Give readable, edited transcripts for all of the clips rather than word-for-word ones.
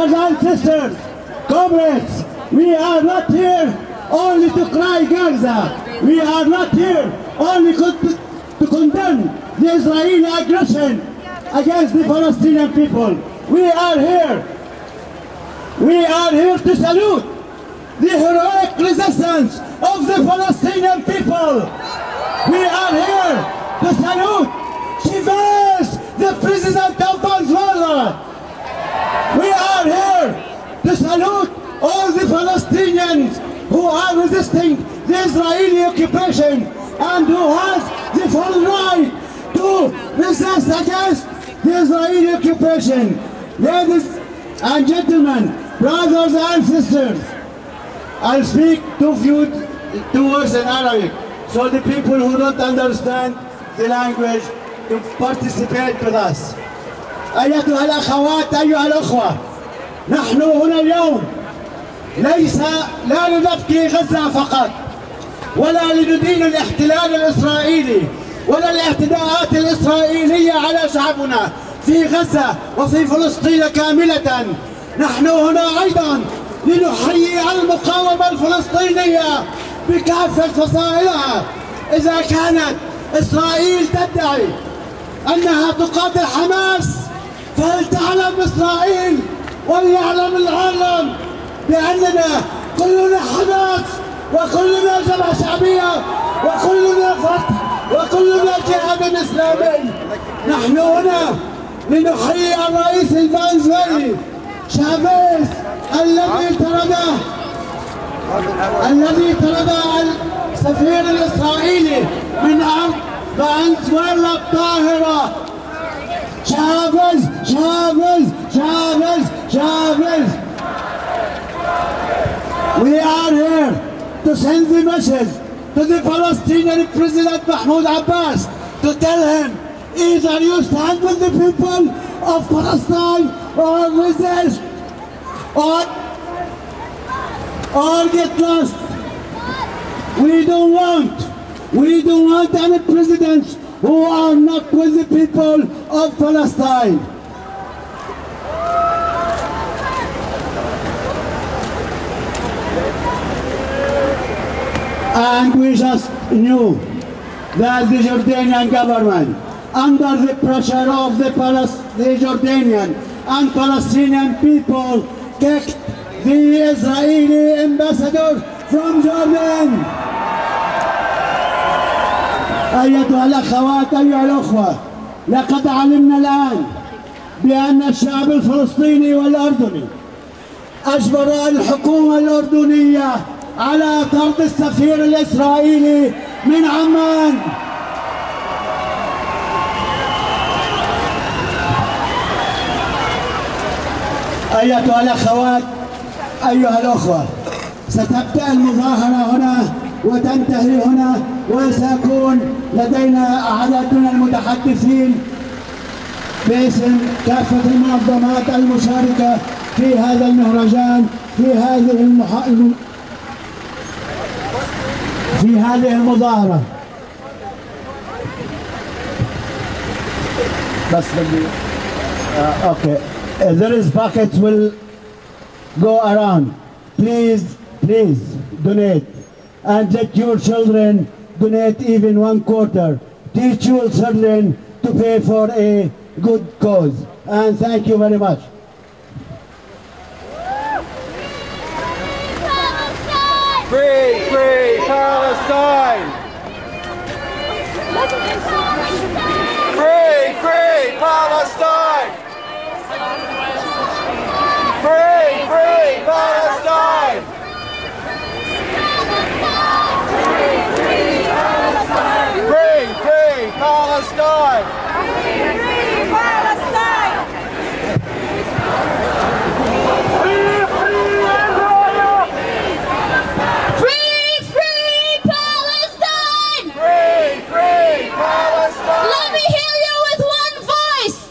Brothers and sisters, comrades, we are not here only to cry Gaza. We are not here only to condemn the Israeli aggression against the Palestinian people. We are here to salute the heroic resistance of the Palestinian people. We are here to salute Chavez, the president of Venezuela. We are here to salute all the Palestinians who are resisting the Israeli occupation and who has the full right to resist against the Israeli occupation. Ladies and gentlemen, brothers and sisters, I'll speak two words in Arabic so the people who don't understand the language to participate with us. أيتها الأخوات، أيها الأخوة، نحن هنا اليوم لا لنبكي غزة فقط، ولا لندين الاحتلال الإسرائيلي ولا الاعتداءات الإسرائيلية على شعبنا في غزة وفي فلسطين كاملة. نحن هنا أيضا لنحيي المقاومة الفلسطينية بكافة فصائلها. إذا كانت إسرائيل تدعي أنها تقاتل حماس، فلتعلم إسرائيل وليعلم العالم بأننا كلنا حماس وكلنا جبهة شعبية وكلنا فتح وكلنا جهاد إسلامي. نحن هنا لنحيي الرئيس الفنزويلي شافيز الذي طرده السفير الإسرائيلي من أرض فنزويلا الطاهرة. شافيز شافيز شافيز شافيز. We are here to send the message to the Palestinian President Mahmoud Abbas to tell him either you stand with the people of Palestine or resist or get lost. We don't want any presidents who are not with the people of Palestine. And we just knew that the Jordanian government, under the pressure of the Jordanian and Palestinian people, kicked the Israeli ambassador from Jordan. أيتها الأخوات، أيها الأخوة، لقد علمنا الآن بأن الشعب الفلسطيني والأردني أجبر الحكومة الأردنية على طرد السفير الإسرائيلي من عمان. أيتها الأخوات، أيها الأخوة، ستبدأ المظاهرة هنا وتنتهي هنا، وسيكون لدينا عددنا المتحدثين باسم كافة المنظمات المشاركة في هذا المهرجان في هذه المظاهرة. بس okay. There is buckets will go around. Please donate, and let your children donate even 1/4. Teach your children to pay for a good cause. And thank you very much. Free, free Palestine! Free, free Palestine! Free, free Palestine! Free, free Palestine! Free, free Palestine! Free, free Palestine! Let me hear you with one voice,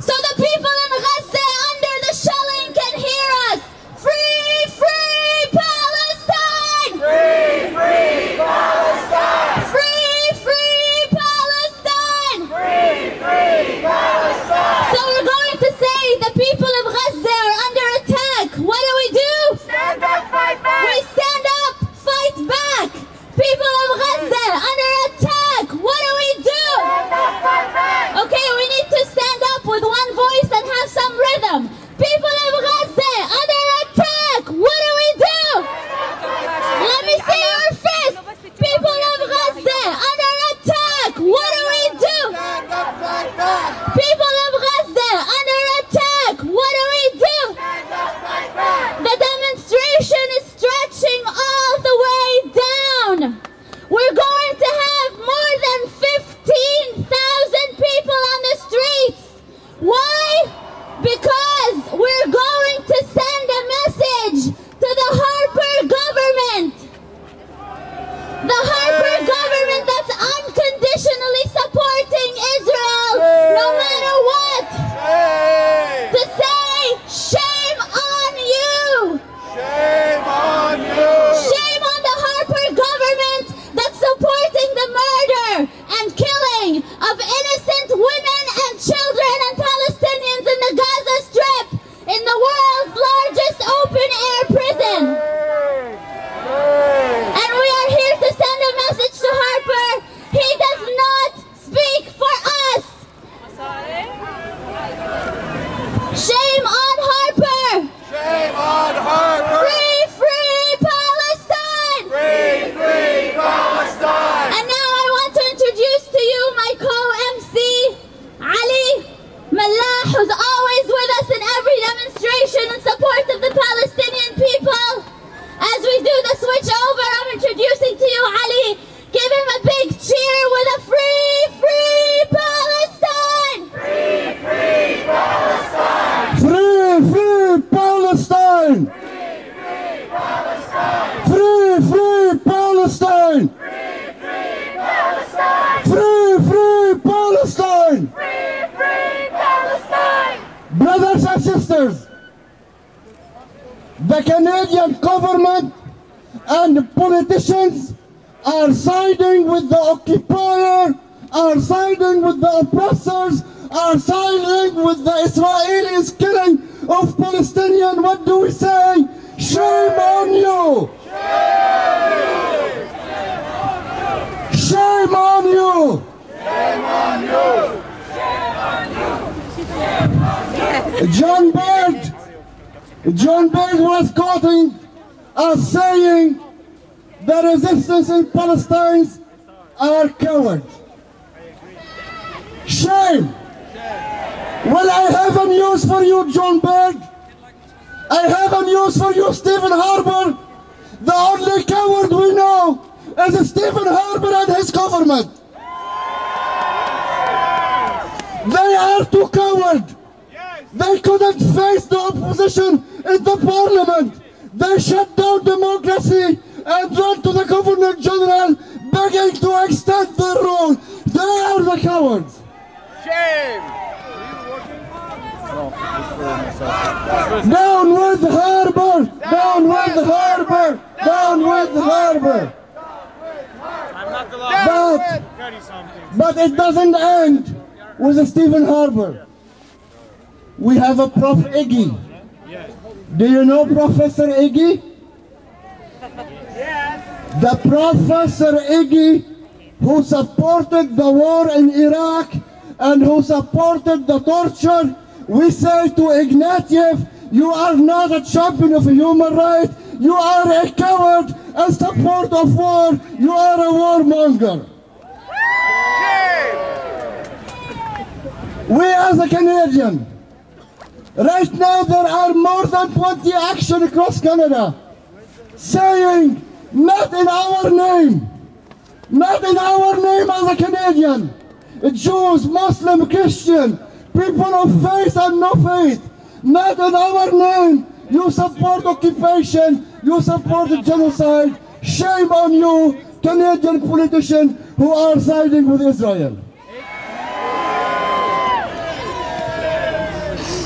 so the people in Gaza under the shelling can hear us. Free, free Palestine! Free, free Palestine! Free, free Palestine! Free, Brothers and sisters, the Canadian government and politicians are siding with the occupier, are siding with the oppressors, are siding with the Israelis killing of Palestinians. What do we say? Shame on you! Shame on you! Shame on you! John Bird was quoting as saying the resistance in Palestine are cowards. Shame! Well, I have a news for you, John Bird. I have a news for you, Stephen Harper. The only coward we know is Stephen Harper and his government. They are too coward. They couldn't face the opposition in the parliament. They shut down democracy and ran to the Governor General begging to extend their rule. They are the cowards. Shame! Down with Harper! Down with Harper! Down with Harper! But it doesn't end with Stephen Harper. We have a Prof. Iggy. Do you know Professor Iggy? Yes. The Professor Iggy who supported the war in Iraq and who supported the torture, we say to Ignatieff, you are not a champion of human rights, you are a coward and support of war, you are a warmonger. We as a Canadian, right now there are more than 20 actions across Canada saying, not in our name, not in our name as a Canadian, Jews, Muslim, Christian, people of faith and no faith, not in our name, you support occupation, you support genocide. Shame on you, Canadian politicians who are siding with Israel.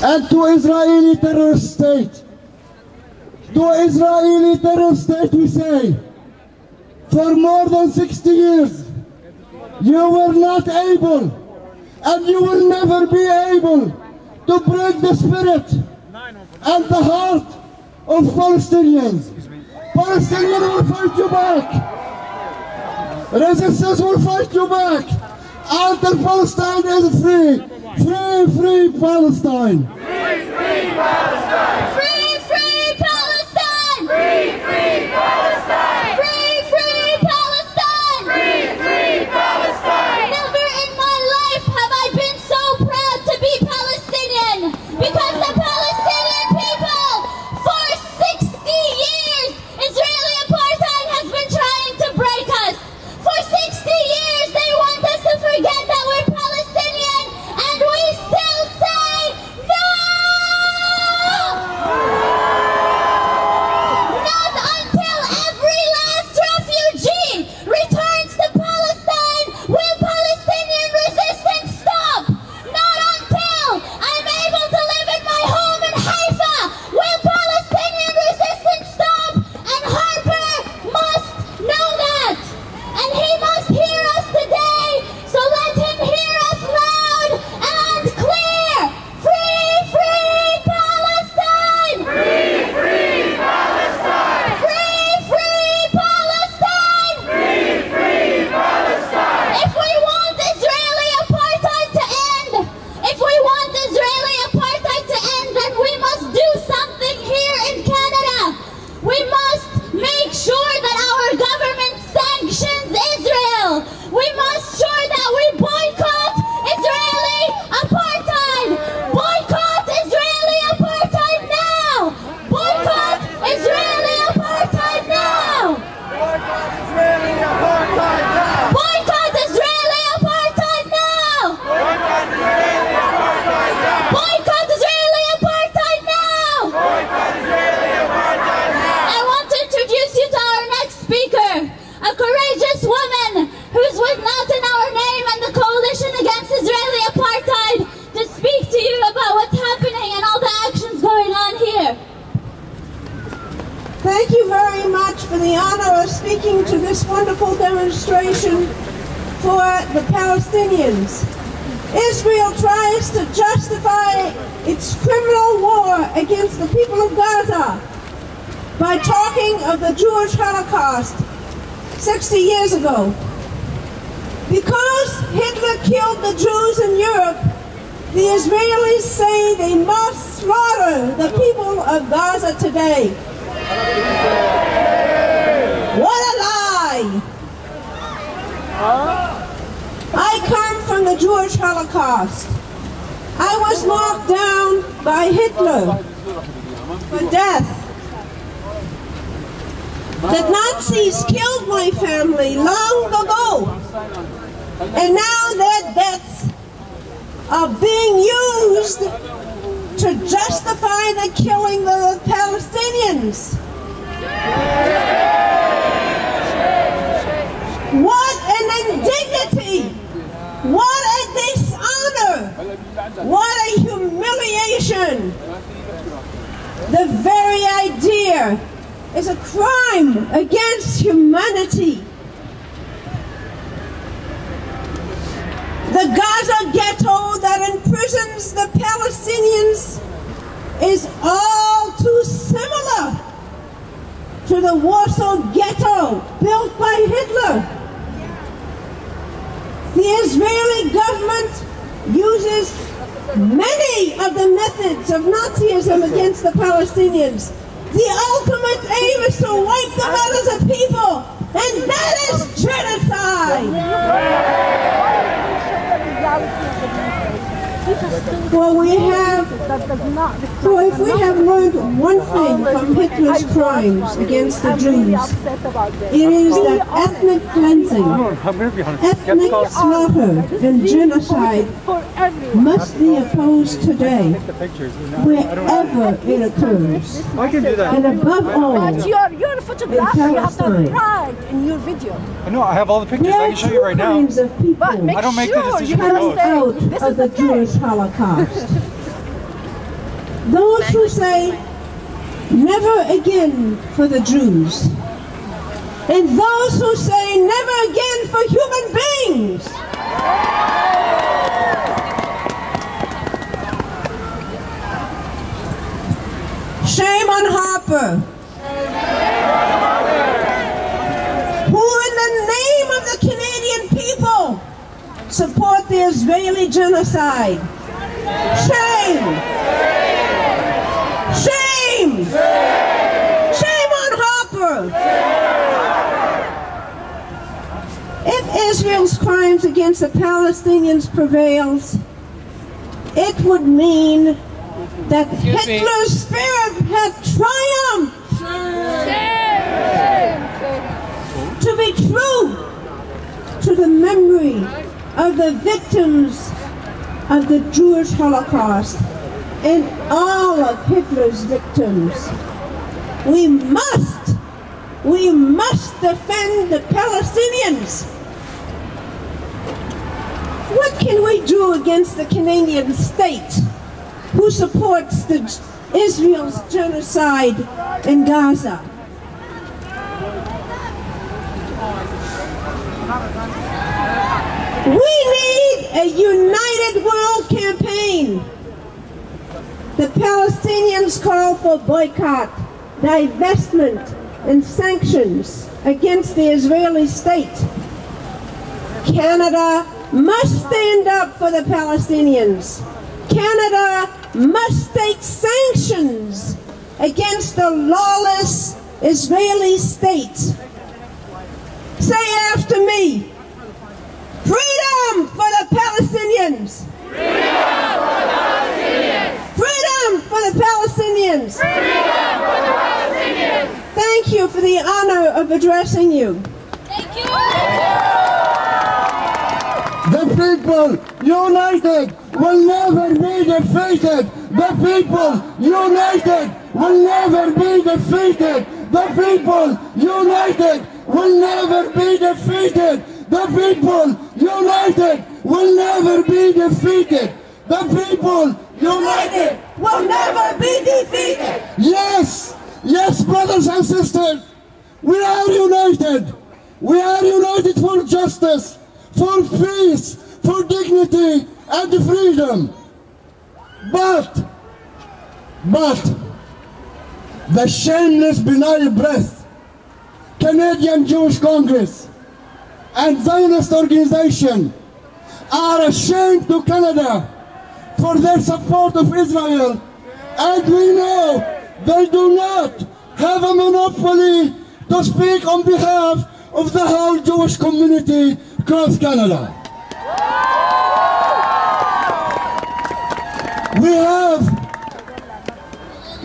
And to Israeli terrorist state, we say, for more than 60 years, you were not able, and you will never be able, to break the spirit and the heart of Palestinians. Palestinians will fight you back. Resistance will fight you back until Palestine is free. Free, free Palestine! Free, free Palestine! Free, free Palestine! Free, free Palestine! Free, free Palestine! Free, free Palestine! Never in my life have I been so proud to be Palestinian, because the Palestinian people, for 60 years, Israeli apartheid has been trying to break us. For 60 years, they want us to forget that we're Palestinian, and we still say no! No! the Palestinians. Israel tries to justify its criminal war against the people of Gaza by talking of the Jewish Holocaust 60 years ago. Because Hitler killed the Jews in Europe, the Israelis say they must slaughter the people of Gaza today. What a lie! I come from the Jewish Holocaust. I was marked down by Hitler for death. The Nazis killed my family long ago, and now their deaths are being used to justify the killing of the Palestinians. What an indignity! What a dishonor! What a humiliation! The very idea is a crime against humanity. The Gaza ghetto that imprisons the Palestinians is all too similar to the Warsaw ghetto built by Hitler. The Israeli government uses many of the methods of Nazism against the Palestinians. The ultimate aim is to wipe them out as a people, and that is genocide. Well, if we have learned one thing from Hitler's crimes against the Jews, it is that ethnic cleansing, ethnic slaughter, and genocide must be opposed today, wherever it occurs, and above all, you're a photographer, you have to pride in your video. I know, I have all the pictures, I can show you right now. But I don't make the decision out of the Jewish Holocaust. Those who say never again for the Jews, and those who say never again for human beings. Shame on Harper, who in the name of the Canadian people support the Israeli genocide. Shame! Shame! Shame on Harper! If Israel's crimes against the Palestinians prevails, it would mean that Hitler's spirit had triumphed. To be true to the memory of the victims of the Jewish Holocaust and all of Hitler's victims, we must defend the Palestinians. What can we do against the Canadian state who supports Israel's genocide in Gaza? We need a united world campaign. The Palestinians call for boycott, divestment, and sanctions against the Israeli state. Canada must stand up for the Palestinians. Canada must take sanctions against the lawless Israeli state. Say after me, freedom for the Palestinians! Freedom for the Palestinians! Freedom for the Palestinians! Freedom for the Palestinians! Thank you for the honor of addressing you. Thank you. The people united will never be defeated. The people united will never be defeated. The people united will never be defeated. The people united will never be defeated. The people united Will never be defeated. Yes, yes, brothers and sisters, we are united. We are united for justice, for peace, for dignity and freedom. But the shameless denial breath, Canadian Jewish Congress and Zionist organization are ashamed to Canada for their support of Israel, and we know they do not have a monopoly to speak on behalf of the whole Jewish community across Canada.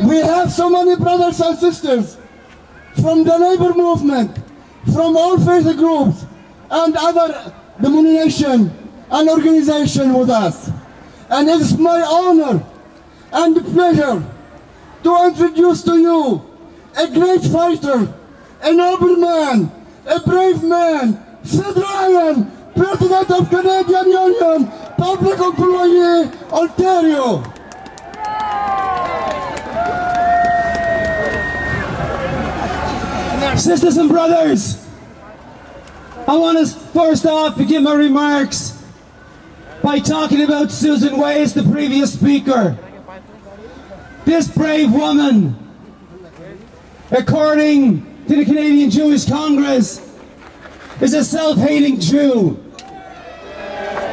We have so many brothers and sisters from the labor movement, from all faith groups and other denominations and organizations with us. And it is my honor and pleasure to introduce to you a great fighter, a noble man, a brave man, Sid Ryan, President of Canadian Union, Public Employee, Ontario. Sisters and brothers, I want to first off begin my remarks by talking about Susan Weiss, the previous speaker. This brave woman, according to the Canadian Jewish Congress, is a self-hating Jew.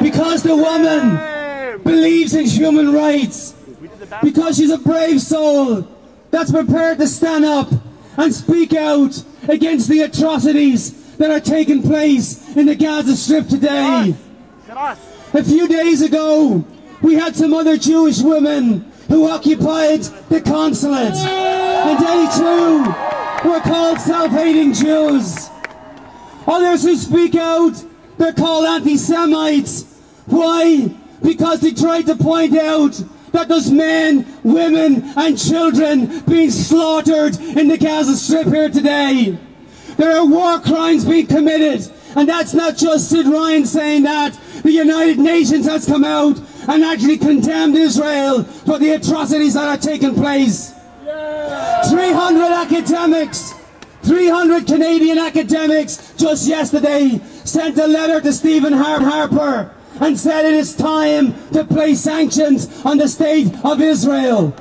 Because the woman believes in human rights, because she's a brave soul that's prepared to stand up and speak out against the atrocities that are taking place in the Gaza Strip today. A few days ago, we had some other Jewish women who occupied the Consulate, and they too were called self-hating Jews. Others who speak out, they're called anti-Semites. Why? Because they tried to point out that there's men, women and children being slaughtered in the Gaza Strip here today. There are war crimes being committed, and that's not just Sid Ryan saying that. The United Nations has come out and actually condemned Israel for the atrocities that are taking place. 300 academics, 300 Canadian academics just yesterday sent a letter to Stephen Harper and said it is time to place sanctions on the state of Israel.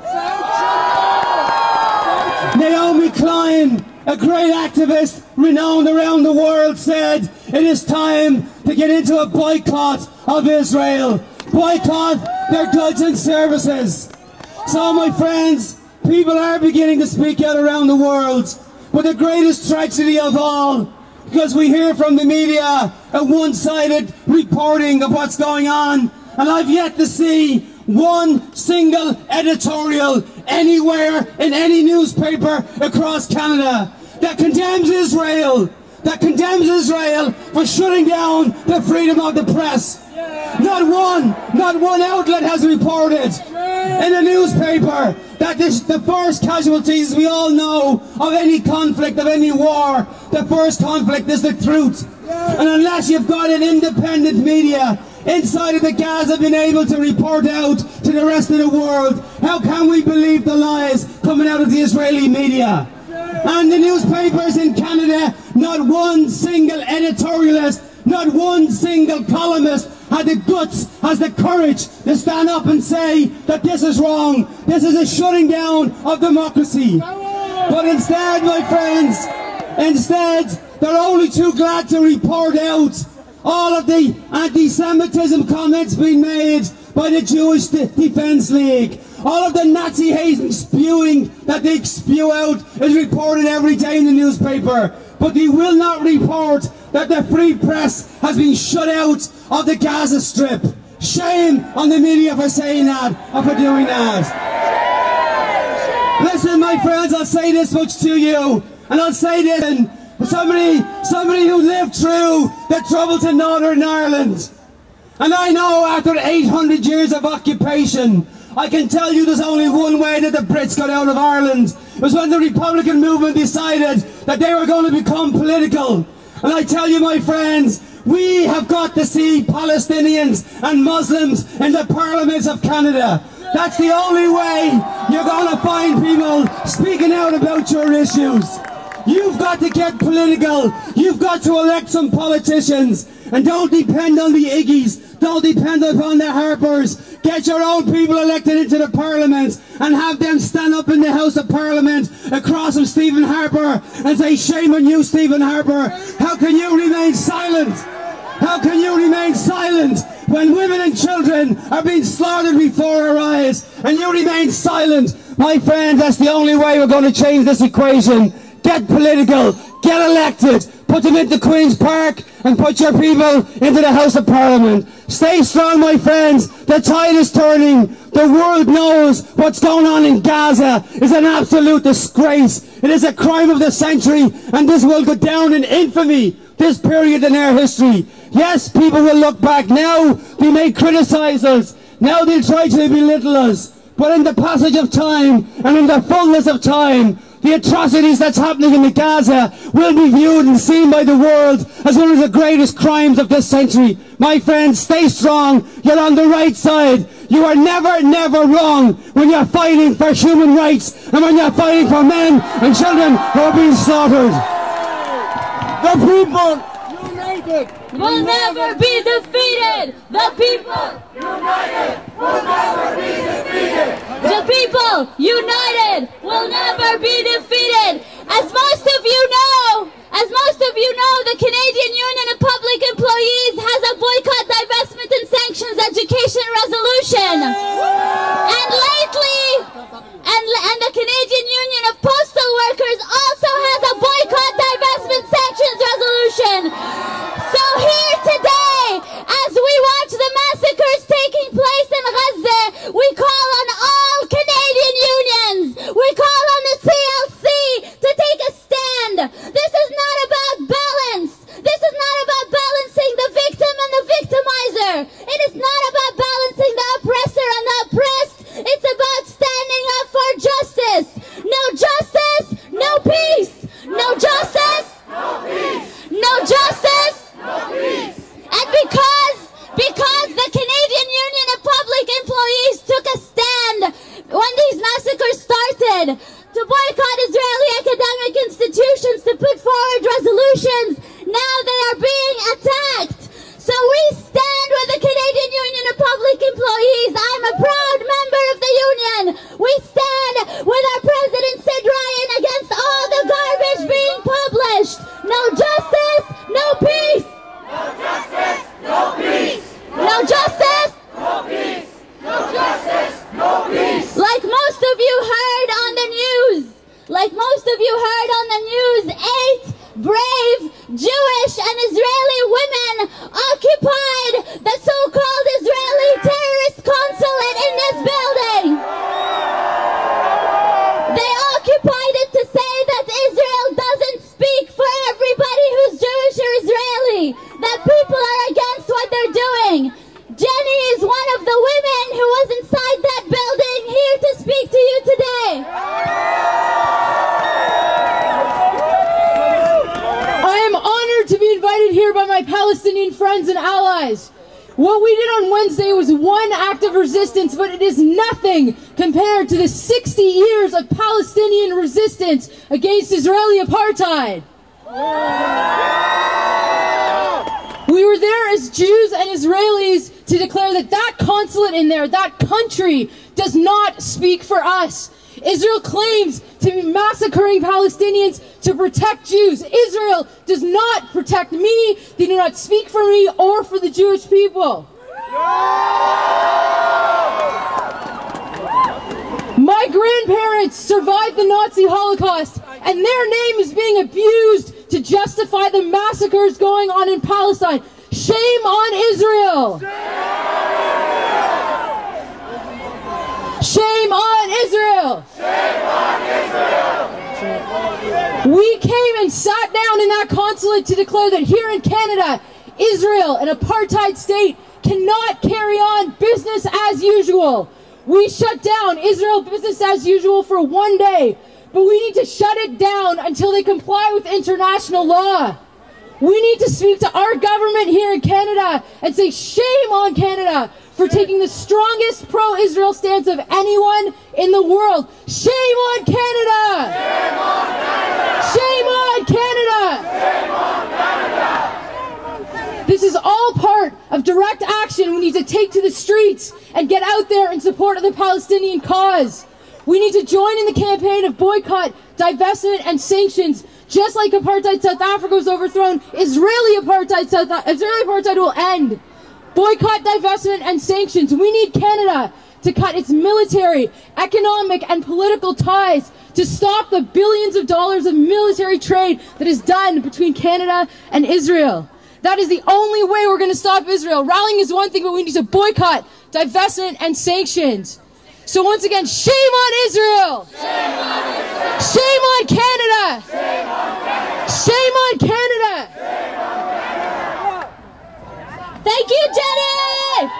Naomi Klein, a great activist renowned around the world, said it is time to get into a boycott of Israel. Boycott their goods and services. So my friends, people are beginning to speak out around the world. But the greatest tragedy of all, because we hear from the media a one-sided reporting of what's going on, and I've yet to see one single editorial anywhere in any newspaper across Canada that condemns Israel, for shutting down the freedom of the press. Not one outlet has reported in a newspaper that the first casualties we all know of any conflict, of any war, the first conflict is the truth. And unless you've got an independent media inside of the Gaza being able to report out to the rest of the world, how can we believe the lies coming out of the Israeli media? And the newspapers in Canada, not one single editorialist, not one single columnist had the guts, has the courage to stand up and say that this is wrong, this is a shutting down of democracy. But instead, my friends, they're only too glad to report out all of the anti-Semitism comments being made by the Jewish Defense League. All of the Nazi hate and spewing that they spew out is reported every day in the newspaper. But they will not report that the free press has been shut out of the Gaza Strip. Shame on the media for saying that, or for doing that. Listen, my friends, I'll say this much to you, and I'll say this, and somebody who lived through the troubles in Northern Ireland. And I know after 800 years of occupation, I can tell you there's only one way that the Brits got out of Ireland. It was when the Republican movement decided that they were going to become political. And I tell you, my friends, we have got to see Palestinians and Muslims in the parliaments of Canada. That's the only way you're going to find people speaking out about your issues. You've got to get political. You've got to elect some politicians. And don't depend on the Iggies. Don't depend upon the Harpers. Get your own people elected into the Parliament and have them stand up in the House of Parliament across from Stephen Harper and say, shame on you, Stephen Harper. How can you remain silent? How can you remain silent when women and children are being slaughtered before our eyes and you remain silent? My friend, that's the only way we're going to change this equation. Get political, get elected, put them into Queen's Park and put your people into the House of Parliament. Stay strong, my friends. The tide is turning. The world knows what's going on in Gaza is an absolute disgrace. It is a crime of the century, and this will go down in infamy, this period in our history. Yes, people will look back now. They may criticize us. Now they'll try to belittle us. But in the passage of time and in the fullness of time, the atrocities that's happening in the Gaza will be viewed and seen by the world as one of the greatest crimes of this century. My friends, stay strong. You're on the right side. You are never, never wrong when you're fighting for human rights and when you're fighting for men and children who are being slaughtered. The people united will never be defeated. The people United will never be defeated. The people united will never be defeated. As most of you know, the Canadian Union of Public Employees has a boycott, divestment and sanctions education resolution. And lately, and the Canadian Union of Postal Workers also has a boycott, divestment, sanctions resolution. So here today, as we watch the massacres taking place in Gaza, we call on all Canadian unions. We call on the CLC to take a stand. This is not about balance. This is not about balancing the victim and the victimizer. It is not about balancing the oppressor and the oppressed. It's about standing up for justice. No justice, no peace. No justice, No peace. no justice. No peace. And because the Canadian Union of Public Employees took a stand when these massacres started to boycott Israeli academic institutions, to put forward resolutions, now they are being attacked. So we stand with the Canadian Union of Public Employees. I'm a proud member of the union. We stand with our president, Sid Ryan, against all the garbage being published. No justice, no peace. No justice, no peace. No justice. No peace. No justice, no peace. Like most of you heard on the news, 8 brave Jewish and Israeli women occupied the so-called Israeli terrorist consulate in this building. They occupied it to say that Israel doesn't speak for everybody who's Jewish or Israeli, that people are against what they're doing. Jenny is one of the women who was inside that building, here to speak to you today. I am honored to be invited here by my Palestinian friends and allies. What we did on Wednesday was one act of resistance, but it is nothing compared to the 60 years of Palestinian resistance against Israeli apartheid. We were there as Jews and Israelis to declare that that consulate in there, that country, does not speak for us. Israel claims to be massacring Palestinians to protect Jews. Israel does not protect me. They do not speak for me or for the Jewish people. My grandparents survived the Nazi Holocaust, and their name is being abused to justify the massacres going on in Palestine. Shame on Israel! Shame on Israel! Shame on Israel! We came and sat down in that consulate to declare that here in Canada, Israel, an apartheid state, cannot carry on business as usual. We shut down Israel business as usual for one day, but we need to shut it down until they comply with international law. We need to speak to our government here in Canada and say shame on Canada for taking the strongest pro-Israel stance of anyone in the world. Shame on Canada! Shame on Canada! Shame on Canada! Shame on Canada! This is all part of direct action we need to take to the streets and get out there in support of the Palestinian cause. We need to join in the campaign of boycott, divestment, and sanctions. Just like apartheid South Africa was overthrown, Israeli apartheid will end. Boycott, divestment, and sanctions. We need Canada to cut its military, economic, and political ties to stop the billions of dollars of military trade that is done between Canada and Israel. That is the only way we're going to stop Israel. Rallying is one thing, but we need to boycott, divestment, and sanctions. So once again, shame on Israel! Shame on Israel! Shame on Canada! Shame on Canada! Shame on Canada! Shame on Canada! Thank you, Jenny!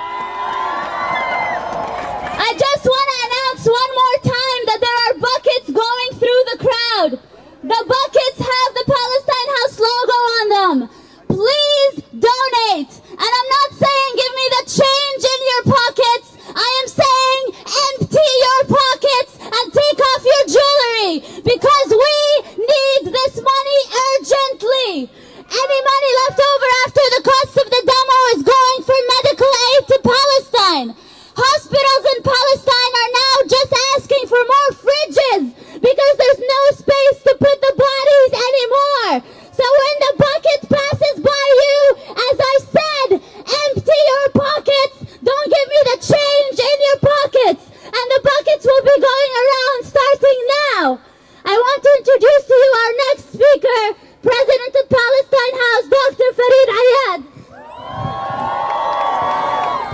I just want to announce one more time that there are buckets going through the crowd. The buckets have the Palestine House logo on them. Please donate. And I'm not saying give me the change in your pockets. I am saying empty your pockets and take off your jewelry because we need this money urgently. Any money left over after the cost of the demo is going for medical aid to Palestine. Hospitals in Palestine are now just asking for more fridges because there's no space to put the bodies anymore. So when the bucket passes by you, as I said, empty your pockets. Don't give me the change in your pockets. And the buckets will be going around starting now. I want to introduce to you our next speaker, President of Palestine House, Dr. Farid Ayad.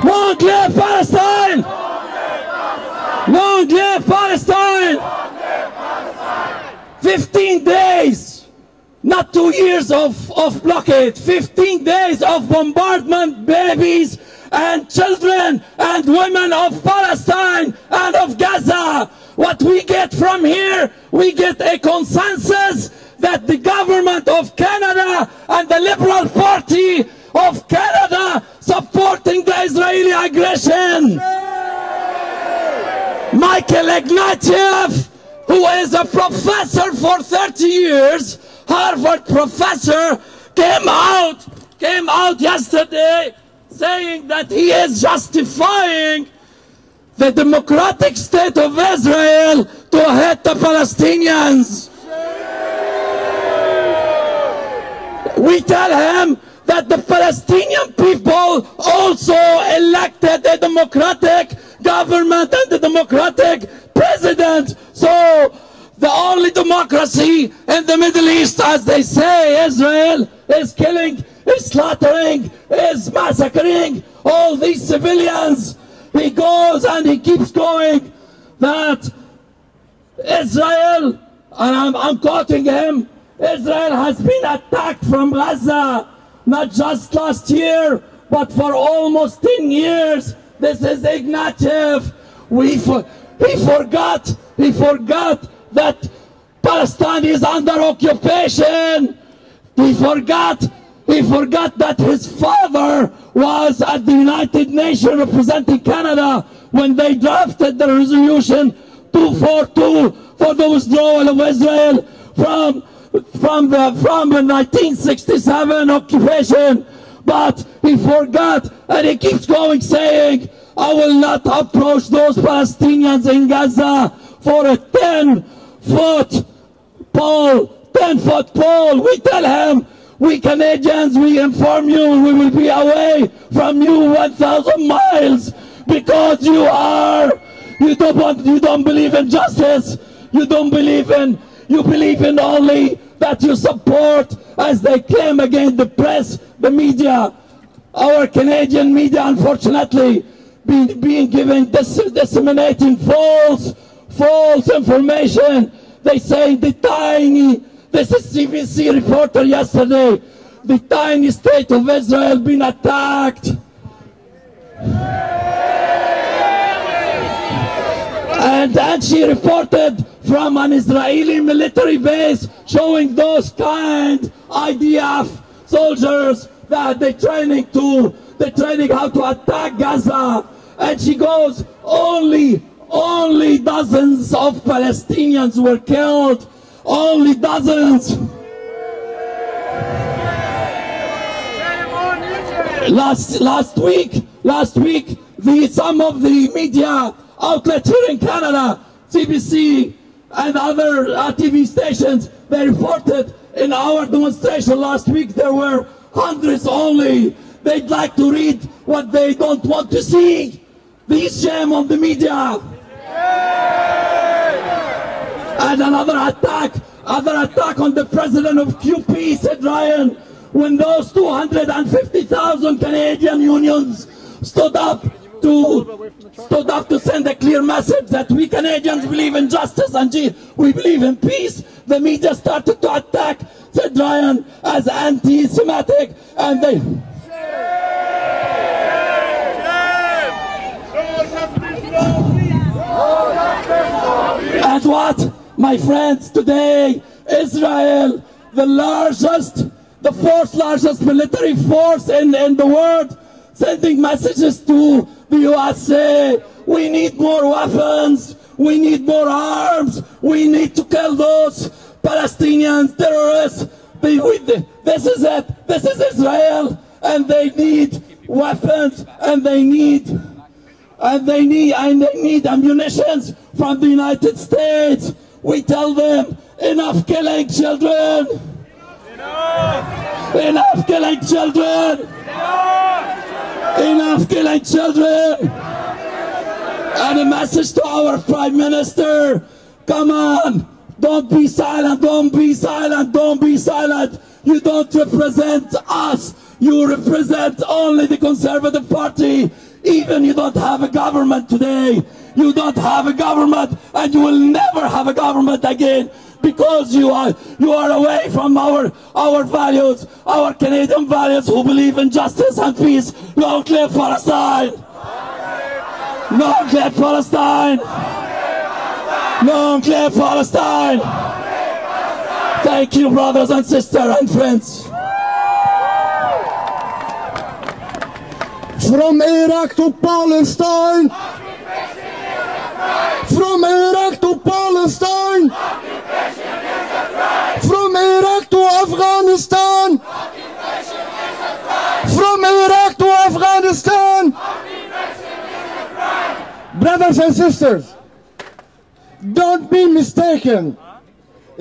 Long live Palestine! Long live Palestine! 15 days, not 2 years of blockade, 15 days of bombardment, babies and children and women of Palestine and of Gaza. What we get from here, we get a consensus that the government of Canada and the Liberal Party of Canada supporting the Israeli aggression. Michael Ignatieff, who is a professor for 30 years, Harvard professor, came out yesterday saying that he is justifying the democratic state of Israel to hate the Palestinians. We tell him that the Palestinian people also elected a democratic government and a democratic president. So the only democracy in the Middle East, as they say, Israel, is killing, is slaughtering, is massacring all these civilians. He goes and he keeps going that Israel, and I'm quoting him, Israel has been attacked from Gaza, not just last year, but for almost 10 years. This is Ignatieff. He forgot that Palestine is under occupation. He forgot that his father was at the United Nations representing Canada when they drafted the resolution 242 for the withdrawal of Israel from the 1967 occupation. But he forgot, and he keeps going saying, I will not approach those Palestinians in Gaza for a 10-foot pole. 10-foot pole. We tell him, we Canadians, we inform you, we will be away from you 1,000 miles because you don't believe in justice. You believe in only that you support, as they claim against the press, the media, our Canadian media, unfortunately, being given, disseminating false information. They say this is CBC reporter yesterday, the tiny state of Israel being attacked. And she reported from an Israeli military base showing those kind IDF soldiers that they're training how to attack Gaza. And she goes, only dozens of Palestinians were killed. Only dozens. Last week, some of the media outlets here in Canada, CBC and other TV stations, they reported in our demonstration last week there were hundreds only. They'd like to read what they don't want to see. This shame on the media. And another attack on the president of QP, said Ryan, when those 250,000 Canadian unions stood up to send a clear message that we Canadians believe in justice and we believe in peace. The media started to attack, said Ryan, as anti-Semitic, and they... And what, my friends, today, Israel, the fourth largest military force in the world, sending messages to the USA. We need more weapons, we need more arms, we need to kill those Palestinian terrorists. This is it, this is Israel, and they need weapons, and they need ammunition from the United States. We tell them, enough killing children! Enough killing children! Enough killing children! And a message to our Prime Minister, come on, don't be silent, don't be silent, don't be silent. You don't represent us, you represent only the Conservative Party. Even you don't have a government today. You don't have a government, and you will never have a government again, because you are away from our values, our Canadian values, who believe in justice and peace. Long live Palestine! Long live Palestine! Long live Palestine! Thank you, brothers and sisters and friends. From Iraq to Palestine! From Iraq to Palestine! From Iraq to Afghanistan! From Iraq to Afghanistan! Brothers and sisters, don't be mistaken.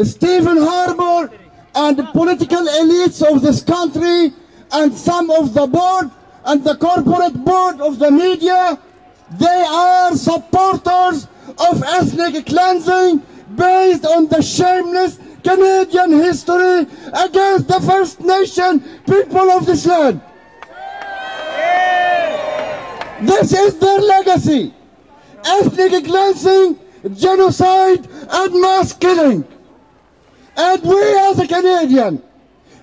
Stephen Harper and the political elites of this country and some of the board and the corporate board of the media, they are supporters of ethnic cleansing based on the shameless Canadian history against the First Nation people of this land. This is their legacy. Ethnic cleansing, genocide, and mass killing. And we as a Canadian,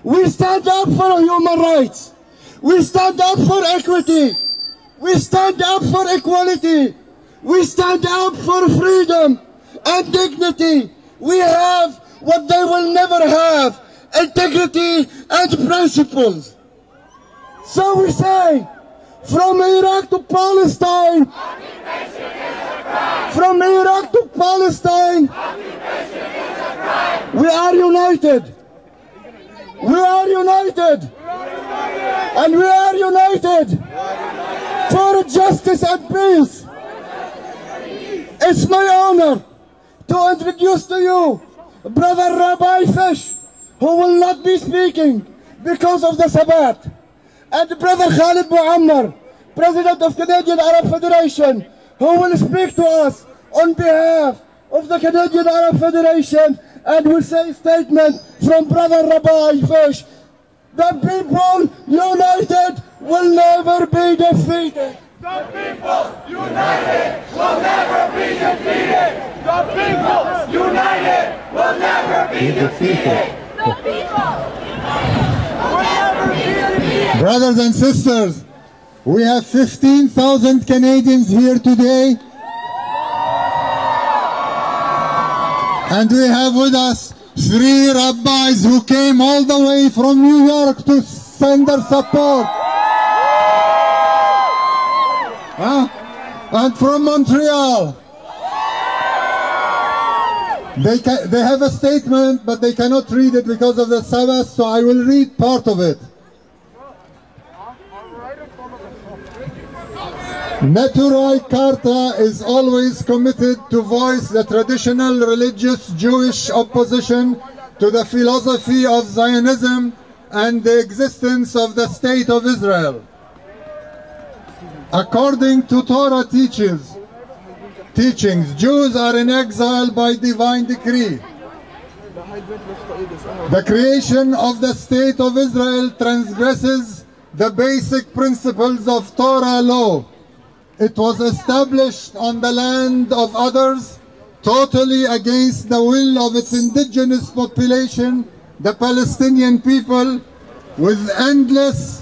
we stand up for human rights. We stand up for equity. We stand up for equality. We stand up for freedom and dignity. We have what they will never have, integrity and principles. So we say, from Iraq to Palestine, from Iraq to Palestine, we are united. We are united. And we are united for justice and peace. It's my honor to introduce to you Brother Rabbi Fish, who will not be speaking because of the Sabbath, and Brother Khalid Muammar, President of Canadian Arab Federation, who will speak to us on behalf of the Canadian Arab Federation and will say a statement from Brother Rabbi Fish. The people united will never be defeated. The people united will never be defeated. The people united will never be defeated. The people will never be defeated. Brothers and sisters, we have 15,000 Canadians here today. And we have with us 3 rabbis who came all the way from New York to send their support. And from Montreal. They have a statement, but they cannot read it because of the Sabbath, so I will read part of it. Naturai Karta is always committed to voice the traditional religious Jewish opposition to the philosophy of Zionism and the existence of the State of Israel. According to Torah teachings, Jews are in exile by divine decree. The creation of the State of Israel transgresses the basic principles of Torah law. It was established on the land of others, totally against the will of its indigenous population, the Palestinian people, with endless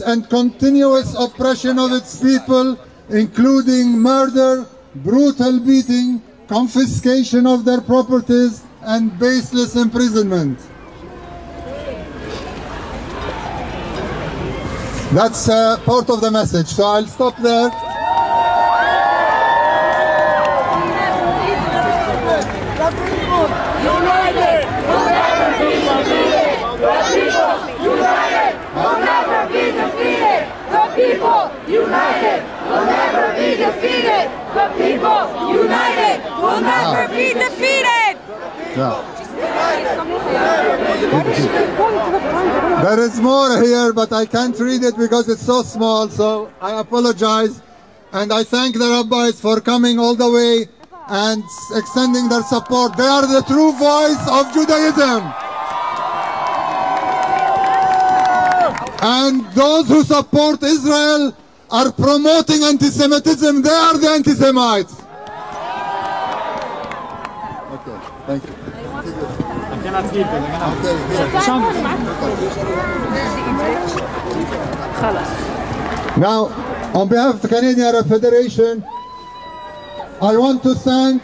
and continuous oppression of its people, including murder, brutal beating, confiscation of their properties, and baseless imprisonment. That's part of the message, so I'll stop there. United will never be defeated. The people united will never be defeated. The people united will never be defeated. The people united will never be defeated. There is more here, but I can't read it because it's so small, so I apologize. And I thank the rabbis for coming all the way and extending their support. They are the true voice of Judaism. And those who support Israel are promoting anti-Semitism. They are the anti-Semites. Okay, thank you. Now, on behalf of the Canadian Arab Federation, I want to thank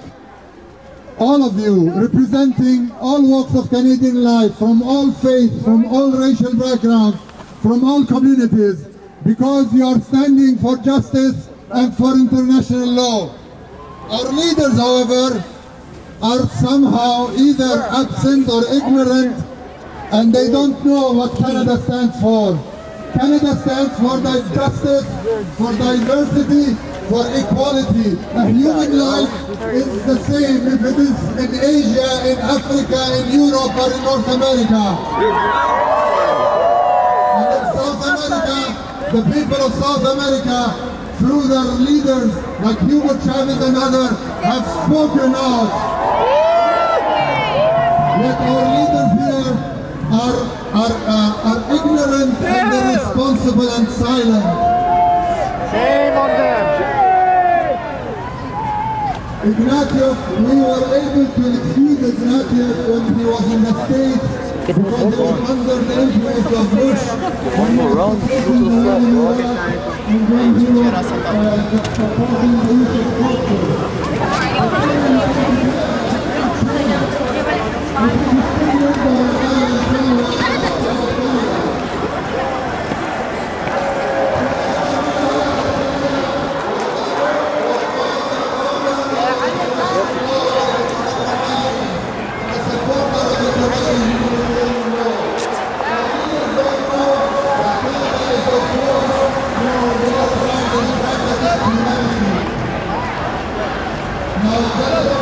all of you representing all walks of Canadian life, from all faiths, from all racial backgrounds, from all communities, because you are standing for justice and for international law. Our leaders, however, are somehow either absent or ignorant, and they don't know what Canada stands for. Canada stands for justice, for diversity, for equality. A human life is the same if it is in Asia, in Africa, in Europe, or in North America. And in South America, the people of South America, through their leaders like Hugo Chavez and others, have spoken out. Yet our leaders here are ignorant and irresponsible and silent. Shame on them. Ignatius, we were able to excuse Ignatius when he was in the States because he was under the influence of Bush when he was supporting the war in Iraq and when he was supporting the use of torture. Now,